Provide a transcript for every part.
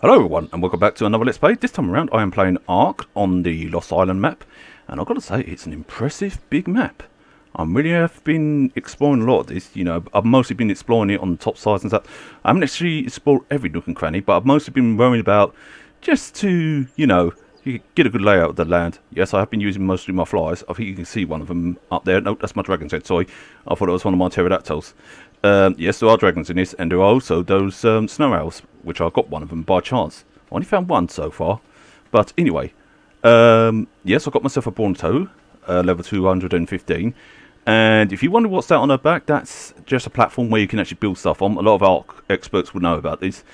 Hello everyone and welcome back to another Let's Play. This time around I am playing Ark on the Lost Island map, and I've got to say it's an impressive big map. I really have been exploring a lot of this, I've mostly been exploring it on the top sides and stuff. I haven't actually explored every nook and cranny, but I've mostly been worrying about just to, get a good layout of the land. Yes, I have been using mostly my flies. I think you can see one of them up there. No, that's my dragon's head, sorry. I thought it was one of my pterodactyls. Yes, there are dragons in this, and there are also those snow owls, which I got one of them by chance. I only found one so far. But anyway, yes, I got myself a Bronto, level 215. And if you wonder what's that on her back, that's just a platform where you can actually build stuff on. A lot of Ark experts will know about this.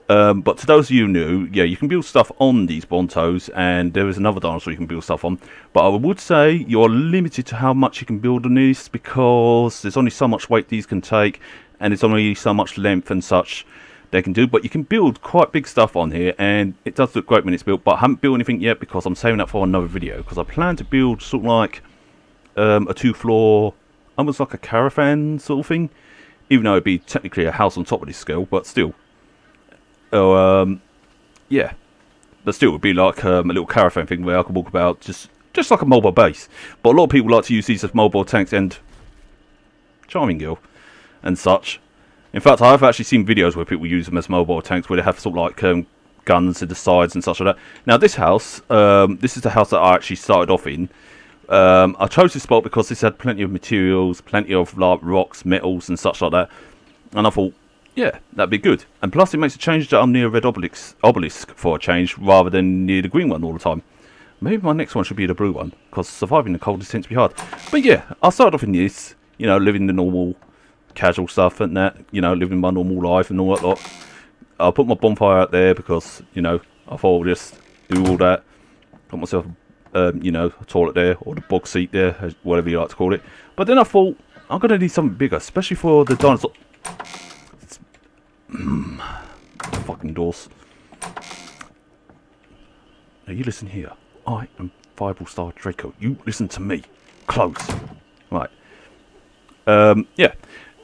But to those of you new, yeah, you can build stuff on these Brontos, and there is another dinosaur you can build stuff on. But I would say you're limited to how much you can build on these, because there's only so much weight these can take, and there's only so much length and such they can do. But you can build quite big stuff on here, and it does look great when it's built. But I haven't built anything yet because I'm saving that for another video, because I plan to build sort of like a 2-floor, almost like a caravan sort of thing, even though it'd be technically a house on top of this scale, but still. Yeah, but still, it would be like a little caravan thing where I can walk about, just like a mobile base. But a lot of people like to use these as mobile tanks, and charming girl and such. In fact, I've actually seen videos where people use them as mobile tanks, where they have sort of like guns to the sides and such like that. Now, this house, this is the house that I actually started off in. I chose this spot because this had plenty of materials, plenty of like rocks, metals, and such like that. And I thought, yeah, that'd be good. And plus it makes a change that I'm near a red obelisk for a change, rather than near the green one all the time. Maybe my next one should be the blue one, because surviving the cold tends to be hard. But yeah, I started off in this, living the normal casual stuff and that, living my normal life and all that lot. I put my bonfire out there because, I thought I'll just do all that. Got myself, a toilet there, or the box seat there, whatever you like to call it. But then I thought, I'm going to need something bigger, especially for the dinosaur. Fucking doors. Now you listen here. I am Fireball Star Draco. You listen to me. Close. Right. Yeah.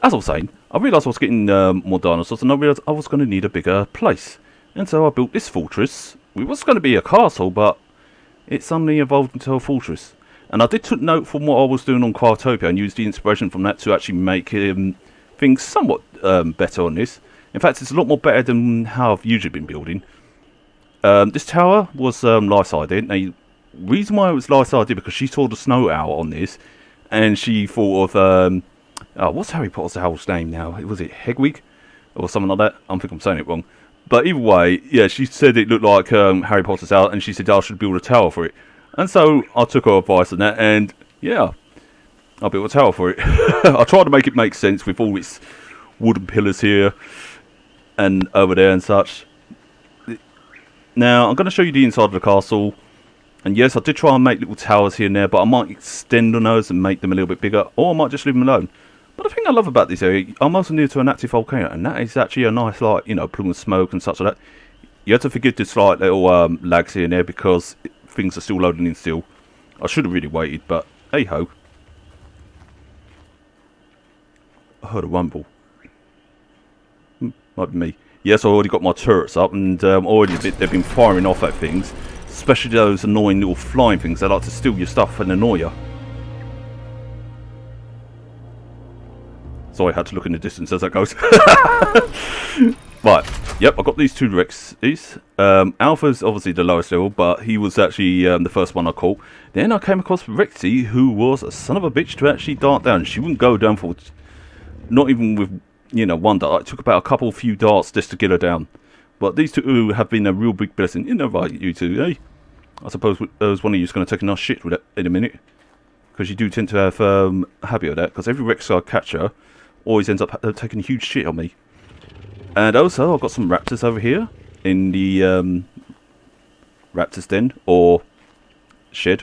As I was saying, I realised I was getting more dinosaurs, and I realised I was going to need a bigger place. And so I built this fortress. It was going to be a castle, but it suddenly evolved into a fortress. And I did take note from what I was doing on Quartopia, and used the inspiration from that to actually make things somewhat better on this. In fact, it's a lot more better than how I've usually been building. This tower was life-sided. Now, the reason why it was life-sided because she saw the snow owl on this, and she thought of what's Harry Potter's owl's name now? Was it Hedwig or something like that? I think I'm saying it wrong. But either way, yeah, she said it looked like Harry Potter's owl, and she said I should build a tower for it. And so I took her advice on that, and yeah, I built a tower for it. I tried to make it make sense with all its wooden pillars here and over there and such. Now, I'm going to show you the inside of the castle. And yes, I did try and make little towers here and there, but I might extend on those and make them a little bit bigger, or I might just leave them alone. But the thing I love about this area, I'm also near to an active volcano, and that is actually a nice, like, plume of smoke and such like that. You have to forgive the slight little lags here and there, because things are still loading in still. I should have really waited, but hey ho. I heard a rumble. Might be me. Yes, I already got my turrets up, and already they've been firing off at things, especially those annoying little flying things that like to steal your stuff and annoy you. Sorry, I had to look in the distance as that goes. Right, yep, I got these two Rexes. Alpha's obviously the lowest level, but he was actually the first one I caught. Then I came across Rexy, who was a son of a bitch to actually dart down. She wouldn't go down for, not even with, one dart. It took about a few darts just to get her down. But these two have been a real big blessing. Right, you two, eh? I suppose there's one of you is going to take a nice shit with it in a minute. Because you do tend to have a habit of that. Because every Rex I catch her always ends up taking a huge shit on me. And also, I've got some raptors over here in the raptors den, or shed.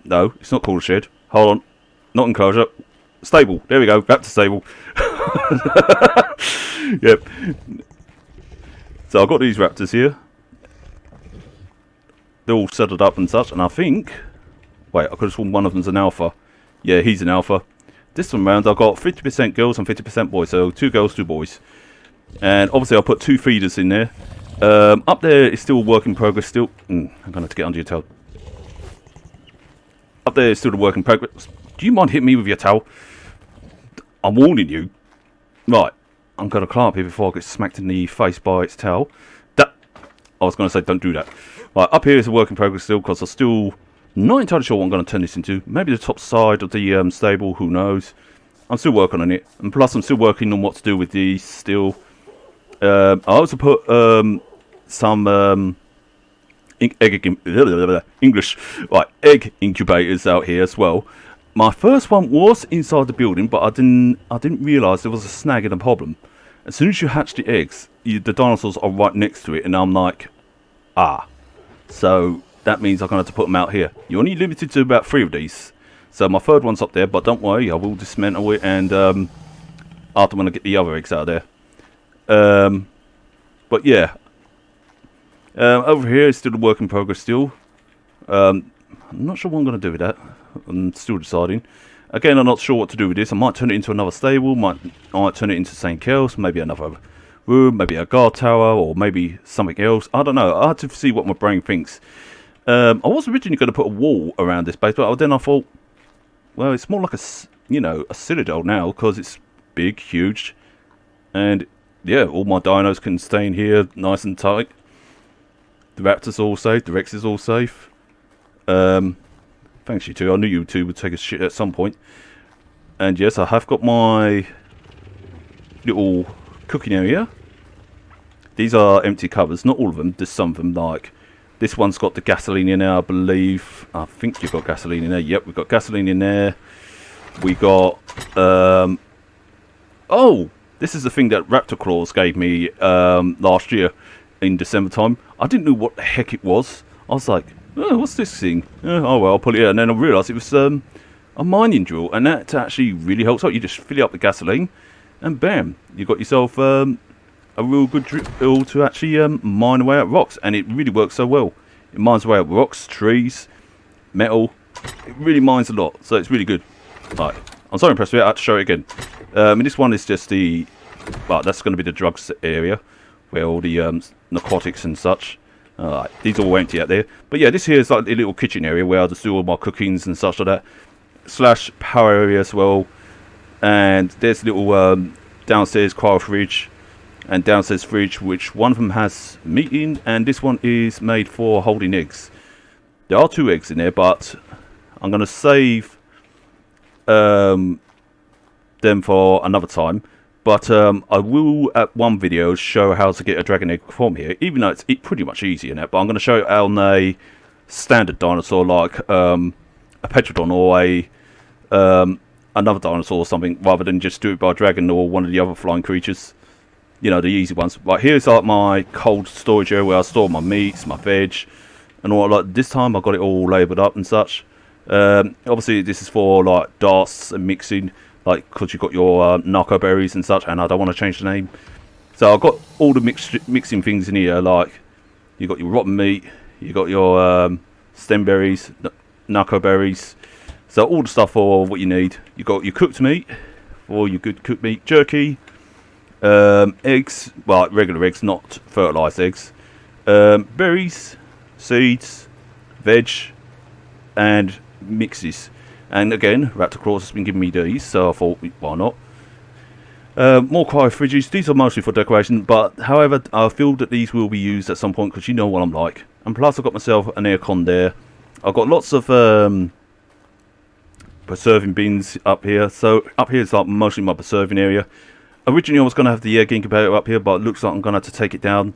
No, it's not called a shed. Hold on. Not enclosure. Stable. There we go. Raptor stable. Yep. So I've got these raptors here. They're all settled up and such, and I think... Wait, I could have sworn one of them's an alpha. Yeah, he's an alpha. This time round, I've got 50% girls and 50% boys, so 2 girls, 2 boys. And obviously, I'll put 2 feeders in there. Up there is still a work in progress. Still, I'm gonna have to get under your tail. Up there is still the work in progress. Do you mind hitting me with your towel? I'm warning you. Right, I'm gonna climb up here before I get smacked in the face by its tail. That I was gonna say, don't do that. Right, up here is a work in progress still, because I'm still not entirely sure what I'm gonna turn this into. Maybe the top side of the stable. Who knows? I'm still working on it, and plus I'm still working on what to do with these still. I also put some English egg incubators out here as well. My first one was inside the building, but I didn't realise there was a snag and a problem. As soon as you hatch the eggs, the dinosaurs are right next to it, and I'm like, so that means I'm gonna have to put them out here. You're only limited to about 3 of these. So my third one's up there, but don't worry, I will dismantle it, and after when I get the other eggs out of there. But yeah, over here is still a work in progress still. I'm not sure what I'm going to do with that. I'm still deciding. Again, I'm not sure what to do with this. I might turn it into another stable, I might turn it into something else, maybe another room, maybe a guard tower, or maybe something else. I don't know. I have to see what my brain thinks. I was originally going to put a wall around this base, but then I thought, well, it's more like a citadel now, because it's big, huge, and yeah, all my dinos can stay in here nice and tight. The raptors are all safe, the Rex is all safe. Thanks you two, I knew you two would take a shit at some point. And yes, I have got my little cooking area. These are empty cupboards, not all of them, just some of them. Like this one's got the gasoline in there, I believe. I think you've got gasoline in there. Yep, we've got gasoline in there. We got oh, this is the thing that Raptor Claws gave me last year in December time. I didn't know what the heck it was. I was like, oh, what's this thing? Oh well, I'll put it in. And then I realised it was a mining drill, and that actually really helps out. You just fill it up with gasoline, and bam, you got yourself a real good drill to actually mine away at rocks, and it really works so well. It mines away at rocks, trees, metal. It really mines a lot, so it's really good. Right, I'm so impressed with it. I have to show it again. And this one is just the, well, that's going to be the drugs area, where all the narcotics and such. These are all empty out there. But yeah, this here is like a little kitchen area where I just do all my cookings and such like that. Slash power area as well. And there's a little downstairs cryo fridge and downstairs fridge, which one of them has meat in, and this one is made for holding eggs. There are 2 eggs in there, but I'm going to save them for another time. But I will at one video show how to get a dragon egg from here, even though it's pretty much easy in that. But I'm going to show it on a standard dinosaur like a Petrodon or a another dinosaur or something, rather than just do it by a dragon or one of the other flying creatures. You know, the easy ones. Right, here's like my cold storage area where I store my meats, my veg, and all. Like this time I got it all labelled up and such. Obviously this is for like darts and mixing, like because you've got your narco berries and such, and I don't want to change the name. So I've got all the mixing things in here, like you got your rotten meat, you got your stem berries, narco berries. So all the stuff for what you need. You got your cooked meat, or your good cooked meat, jerky, eggs, well regular eggs, not fertilised eggs, berries, seeds, veg, and mixes. And again, Raptor Claws has been giving me these, so I thought, why not? More cryo fridges. These are mostly for decoration, but however, I feel that these will be used at some point because you know what I'm like. And plus, I've got myself an aircon there. I've got lots of preserving bins up here. So up here is like mostly my preserving area. Originally, I was going to have the egg incubator up here, but it looks like I'm going to have to take it down.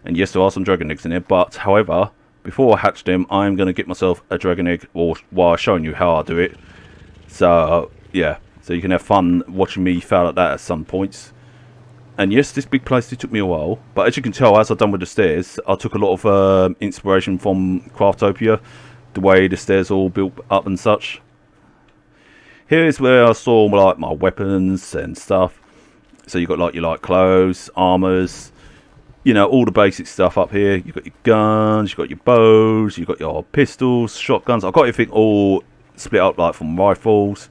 And yes, there are some dragon eggs in there, but however, before I hatch them, I'm going to get myself a dragon egg, or while showing you how I do it. So yeah, so you can have fun watching me fail at that at some points. And yes, this big place, it took me a while, but as you can tell, as I've done with the stairs, I took a lot of inspiration from Craftopia, the way the stairs are all built up and such. Here is where I store like my weapons and stuff. So you've got like your clothes, armors, you know, all the basic stuff up here. You've got your guns, you've got your bows, you've got your pistols, shotguns. I've got everything all split up like from rifles,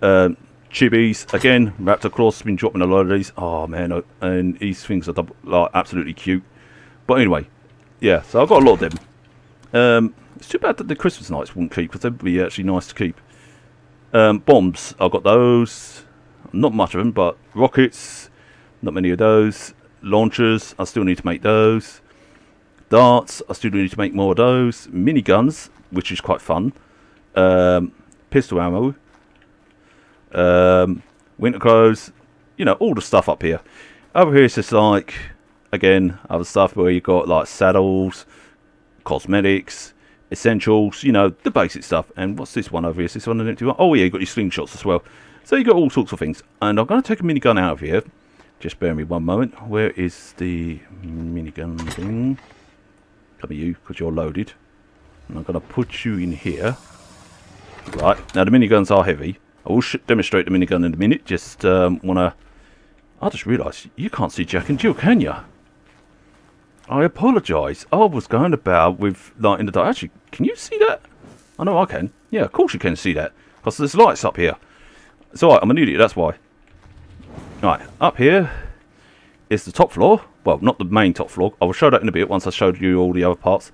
chibis. Again, Raptor Claws has been dropping a lot of these. Oh man, and these things are like absolutely cute. But anyway, yeah, so I've got a lot of them. It's too bad that the Christmas nights wouldn't keep, because they'd be actually nice to keep. Bombs, I've got those. Not much of them, but rockets, not many of those. Launchers, I still need to make those. Darts, I still need to make more of those. Miniguns, which is quite fun. Pistol ammo. Winter clothes. You know, all the stuff up here. Over here it's just like, again, other stuff where you've got like saddles, cosmetics, essentials, you know, the basic stuff. And what's this one over here? Is this one an empty one? Oh yeah, you've got your slingshots as well. So you've got all sorts of things. And I'm going to take a minigun out of here. Just bear me one moment. Where is the minigun thing? Come here, you, because you're loaded. And I'm going to put you in here. Right, now the miniguns are heavy. I will demonstrate the minigun in a minute. Just want to... I just realised, you can't see Jack and Jill, can you? I apologise. I was going about with light in the dark. Actually, can you see that? I know I can. Yeah, of course you can see that. Because there's lights up here. It's alright, I'm an idiot, that's why. Right, up here is the top floor. Well, not the main top floor. I will show that in a bit once I showed you all the other parts.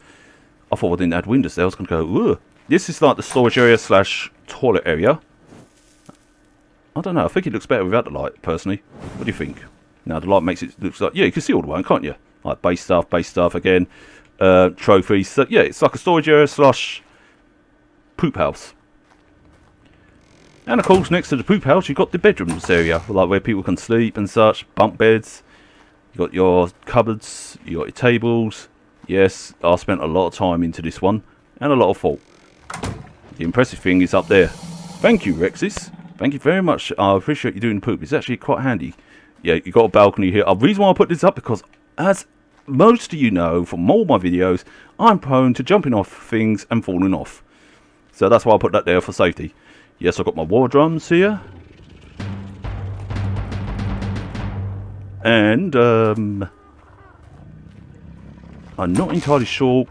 I thought I didn't add windows there. I was going to go, ugh. This is like the storage area / toilet area. I don't know. I think it looks better without the light, personally. What do you think? Now, the light makes it look like... Yeah, you can see all the way, can't you? Like base stuff again. Trophies. So, yeah, it's like a storage area / poop house. And, of course, next to the poop house, you've got the bedrooms area. Like where people can sleep and such. Bunk beds. You've got your cupboards. You've got your tables. Yes, I spent a lot of time into this one. And a lot of thought. The impressive thing is up there. Thank you, Rexis. Thank you very much. I appreciate you doing poop. It's actually quite handy. Yeah, you got a balcony here. The reason why I put this up, because as most of you know from all my videos, I'm prone to jumping off things and falling off. So that's why I put that there for safety. Yes, I've got my war drums here. And I'm not entirely sure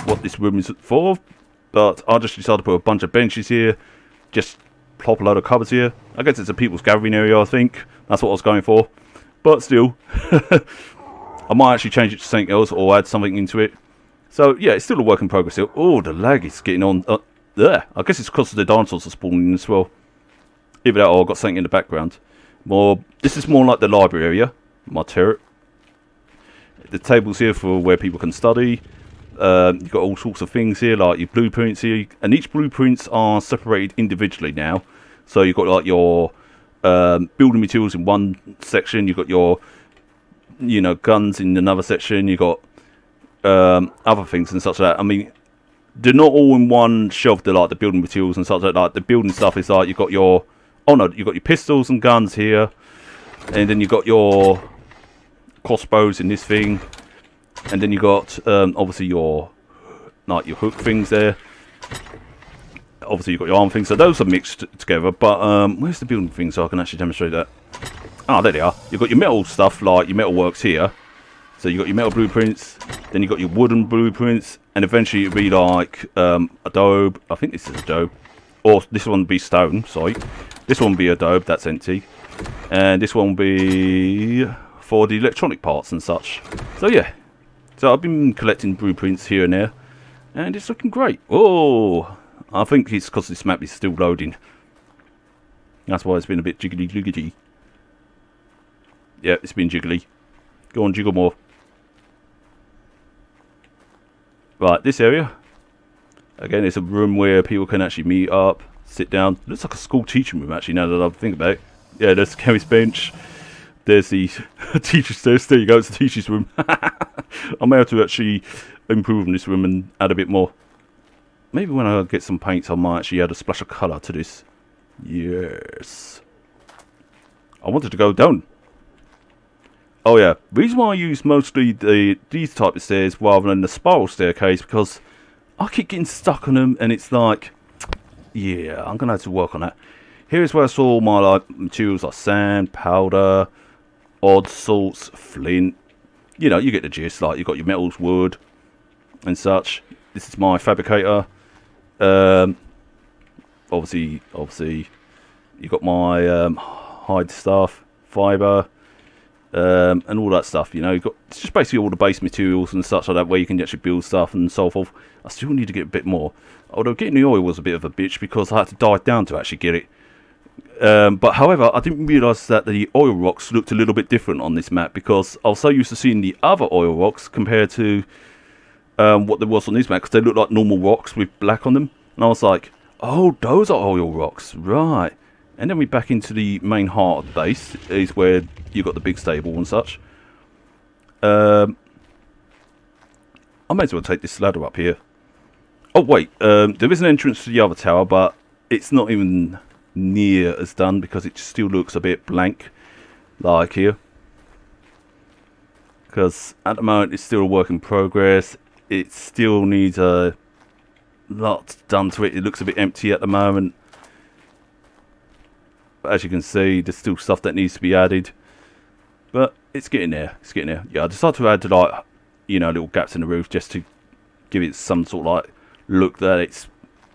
what this room is for, but I just decided to put a bunch of benches here. Just plop a load of cupboards here. I guess it's a people's gathering area, I think. That's what I was going for. But still, I might actually change it to something else or add something into it. So, yeah, it's still a work in progress here. Oh, the lag is getting on. There. I guess it's because the dinosaurs are spawning as well. Either that or I've got something in the background. This is more like the library area. My turret. The tables here for where people can study. You've got all sorts of things here, like your blueprints here, and each blueprints are separated individually now. So you've got like your building materials in one section, you've got your, you know, guns in another section, you've got other things and such like that. I mean, they're not all in one shelf. They're like the building materials and such like that. Like the building stuff is like you've got your, you've got your pistols and guns here, and then you've got your crossbows in this thing. And then you got obviously your hook things there. Obviously you've got your arm things, so those are mixed together. But where's the building thing so I can actually demonstrate that? Ah, there they are. You've got your metal stuff, like your metal works here. So you've got your metal blueprints, then you've got your wooden blueprints, and eventually it'll be like adobe. I think this is adobe, or this one will be stone. Sorry, this one will be adobe. That's empty, and this one will be for the electronic parts and such. So yeah. So I've been collecting blueprints here and there, and it's looking great. Oh, I think it's because this map is still loading. That's why it's been a bit jiggly. Yeah, it's been jiggly. Go on, jiggle more. Right, this area. Again, it's a room where people can actually meet up, sit down. Looks like a school teaching room, actually, now that I think about it. Yeah, there's the chemist bench. There's the teacher's desk. There you go, it's the teacher's room. I may have to actually improve on this room and add a bit more. Maybe when I get some paints, I might actually add a splash of colour to this. Yes. I wanted to go down. Oh yeah, the reason why I use mostly these type of stairs rather than the spiral staircase, because I keep getting stuck on them and it's like, yeah, I'm going to have to work on that. Here's where I saw all my materials like sand, powder, odd salts, flint. You know, you get the gist. Like you've got your metals, wood, and such. This is my fabricator. Obviously, you've got my hide stuff, fibre. and all that stuff. You know, you've got it's just basically all the base materials and such like that, where you can actually build stuff and so forth. I still need to get a bit more. Although getting the oil was a bit of a bitch because I had to dive down to actually get it. But however, I didn't realise that the oil rocks looked a little bit different on this map, because I was so used to seeing the other oil rocks compared to what there was on this map, because they looked like normal rocks with black on them. And I was like, oh, those are oil rocks, right. And then we're back into the main heart of the base, is where you've got the big stable and such. I may as well take this ladder up here. Oh wait, there is an entrance to the other tower, but it's not even near as done because it still looks a bit blank, like here. Because at the moment it's still a work in progress. It still needs a lot done to it. It looks a bit empty at the moment. But as you can see, there's still stuff that needs to be added. But it's getting there. It's getting there. Yeah, I decided to add like, you know, little gaps in the roof just to give it some sort of like look that it's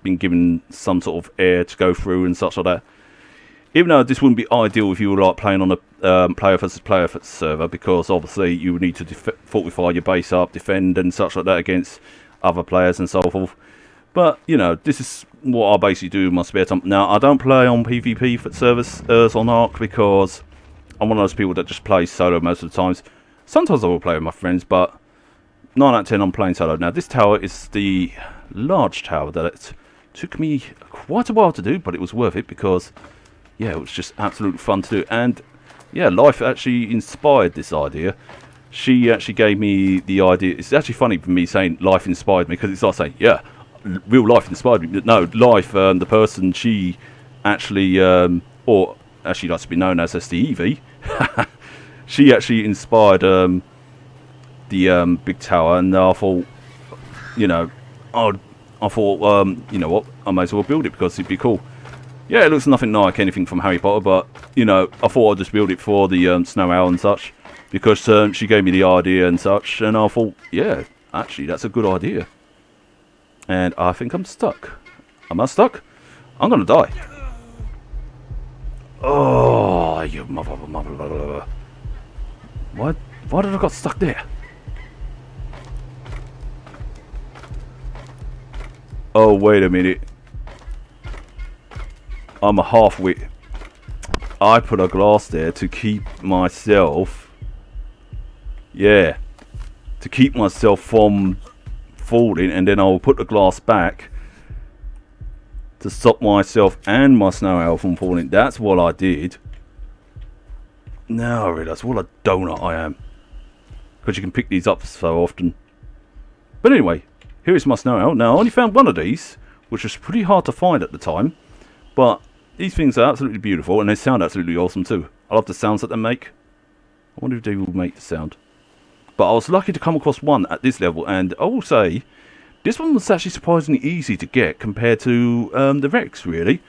been given some sort of air to go through and such like that. Even though this wouldn't be ideal if you were like playing on a player versus player server, because obviously you would need to fortify your base up, defend and such like that against other players and so forth. But you know, this is what I basically do in my spare time. Now I don't play on PvP for servers on Ark because I'm one of those people that just play solo most of the times. Sometimes I will play with my friends, but 9 out of 10 I'm playing solo. Now this tower is the large tower that it took me quite a while to do, but it was worth it because yeah, it was just absolutely fun to do. And yeah, life actually inspired this idea. She actually gave me the idea. It's actually funny for me saying life inspired me, because it's like saying, yeah, real life inspired me. No, life, the person, she actually, or as she likes to be known as the Evie, she actually inspired the big tower. And I thought, you know, I thought, you know what, I may as well build it because it'd be cool. Yeah, it looks nothing like anything from Harry Potter, but, you know, I thought I'd just build it for the snow owl and such, because she gave me the idea and such, and I thought, yeah, actually, that's a good idea. And I think I'm stuck. Am I stuck? I'm gonna die. Oh, you mother. What? Why did I got stuck there? Oh, wait a minute. I'm a half-wit. I put a glass there to keep myself... Yeah. To keep myself from falling, and then I'll put the glass back to stop myself and my snow owl from falling. That's what I did. Now I realise what a donut I am. Because you can pick these up so often. But anyway, here is my snow owl. Now I only found one of these, which was pretty hard to find at the time. But these things are absolutely beautiful, and they sound absolutely awesome too. I love the sounds that they make. I wonder if they will make the sound. But I was lucky to come across one at this level, and I will say, this one was actually surprisingly easy to get compared to the Rex, really.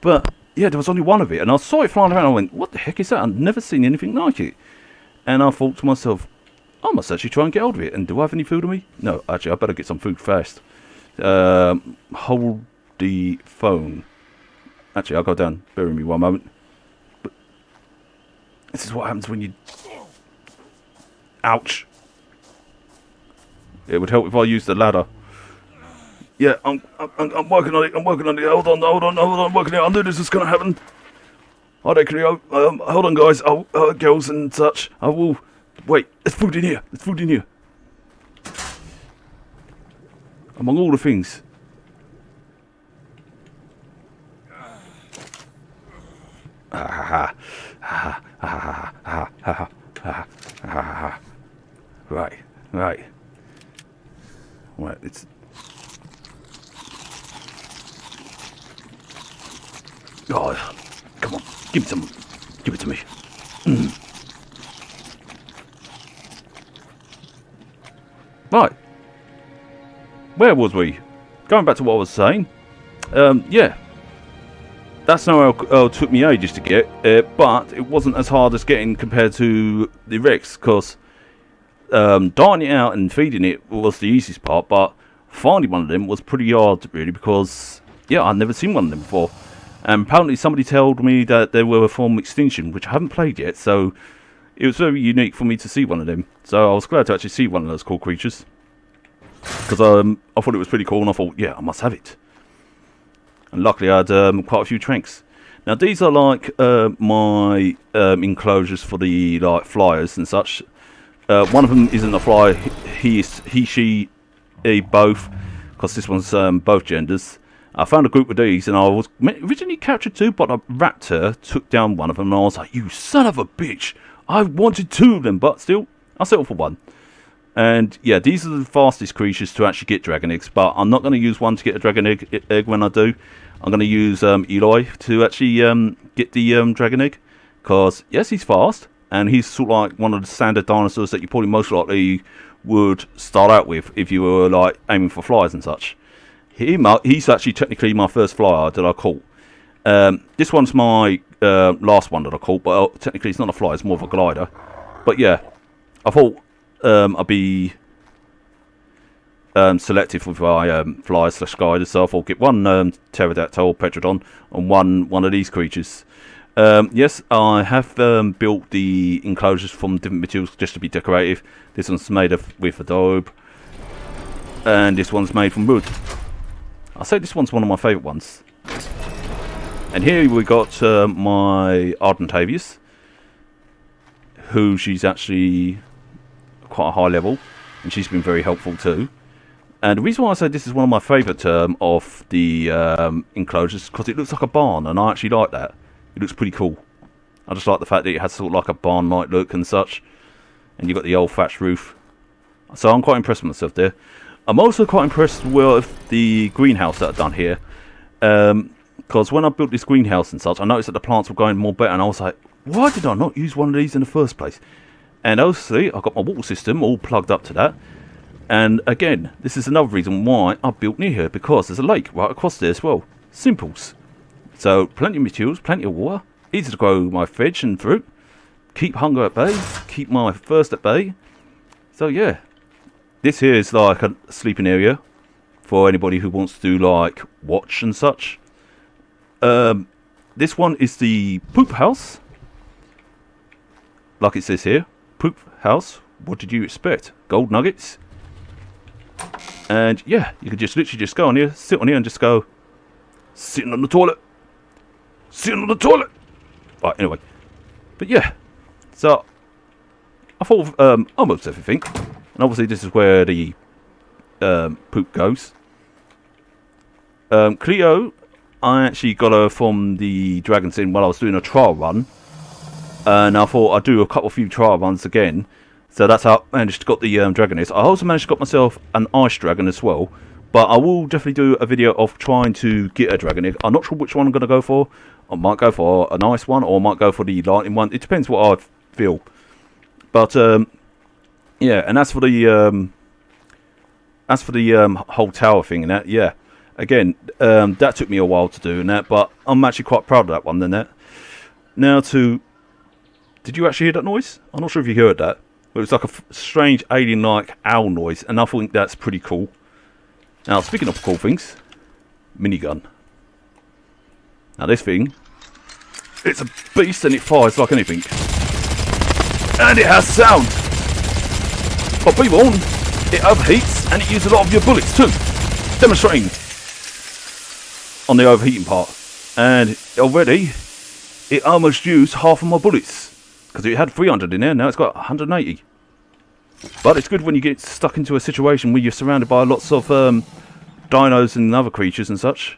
But yeah, there was only one of it, and I saw it flying around, and I went, what the heck is that? I've never seen anything like it. And I thought to myself, I must actually try and get hold of it. And do I have any food on me? No, actually, I better get some food fast. Hold the phone. Actually, I'll go down. Bear with me one moment. But this is what happens when you... Ouch. It would help if I used the ladder. Yeah, I'm working on it. I'm working on it. Hold on. I'm working on it. I knew this was going to happen. Hi there, Cleo. Hold on, guys. Girls and such. I will... Wait, there's food in here. There's food in here. Among all the things. Right. Right, it's... Oh, come on. Give me some. Give it to me. Right. Where was we? Going back to what I was saying. Yeah. That snow owl took me ages to get, but it wasn't as hard as getting compared to the Rex, because dying it out and feeding it was the easiest part, but finding one of them was pretty hard, really, because, yeah, I'd never seen one of them before. And apparently somebody told me that they were from Extinction, which I haven't played yet, so, it was very unique for me to see one of them. So I was glad to actually see one of those cool creatures. Because I thought it was pretty cool, and I thought, yeah, I must have it. And luckily I had quite a few tranks. Now these are like my enclosures for the like flyers and such. One of them isn't a flyer, he, she, both, because this one's both genders. I found a group of these, and I was originally captured two, but a raptor took down one of them, and I was like, you son of a bitch, I wanted two of them, but still, I settled for one. And yeah, these are the fastest creatures to actually get dragon eggs, but I'm not going to use one to get a dragon egg when I do. I'm going to use Eli to actually get the dragon egg, because yes, he's fast, and he's sort of like one of the standard dinosaurs that you probably most likely would start out with if you were like aiming for flyers and such. He's actually technically my first flyer that I caught. This one's my last one that I caught, but technically it's not a flyer, it's more of a glider. But yeah, I thought I'd be selective with my flyers / gliders, so I thought get one pterodactyl, petrodon, and one of these creatures. Yes, I have built the enclosures from different materials just to be decorative. This one's made with adobe, and this one's made from wood. I say this one's one of my favourite ones. And here we got my Ardentavius, who she's actually quite a high level, and she's been very helpful too. And the reason why I say this is one of my favourite of the enclosures is because it looks like a barn, and I actually like that. It looks pretty cool. I just like the fact that it has sort of like a barn-like look and such. And you've got the old thatched roof. So I'm quite impressed with myself there. I'm also quite impressed with the greenhouse that I've done here. Because when I built this greenhouse and such, I noticed that the plants were going more better. And I was like, why did I not use one of these in the first place? And obviously, I've got my water system all plugged up to that. And again, this is another reason why I built near here. Because there's a lake right across there as well. Simples. So, plenty of materials, plenty of water. Easy to grow my veg and fruit. Keep hunger at bay. Keep my thirst at bay. So, yeah. This here is like a sleeping area for anybody who wants to do like watch and such. This one is the poop house. Like it says here. Poop house. What did you expect? Gold nuggets. And yeah, you can just literally just go on here, sit on here and just go sitting on the toilet. Sitting on the toilet. Right, anyway. But yeah. So I thought of almost everything. And obviously this is where the poop goes. Cleo, I actually got her from the Dragon's Inn while I was doing a trial run. And I thought I'd do a few trial runs again. So that's how I managed to got the Dragoness. I also managed to got myself an ice dragon as well. But I will definitely do a video of trying to get a dragon egg. I'm not sure which one I'm going to go for. I might go for a nice one, or I might go for the lightning one. It depends what I feel. But yeah, and as for the whole tower thing and that, yeah, again, that took me a while to do and that, but I'm actually quite proud of that one. Then that. Now to, did you actually hear that noise? I'm not sure if you heard that. But it was like a strange alien-like owl noise, and I think that's pretty cool. Now, speaking of cool things, minigun. Now this thing, it's a beast and it fires like anything. And it has sound. But be warned, it overheats and it uses a lot of your bullets too. Demonstrating on the overheating part. And already, it almost used half of my bullets. Because it had 300 in there, now it's got 180. But it's good when you get stuck into a situation where you're surrounded by lots of dinos and other creatures and such.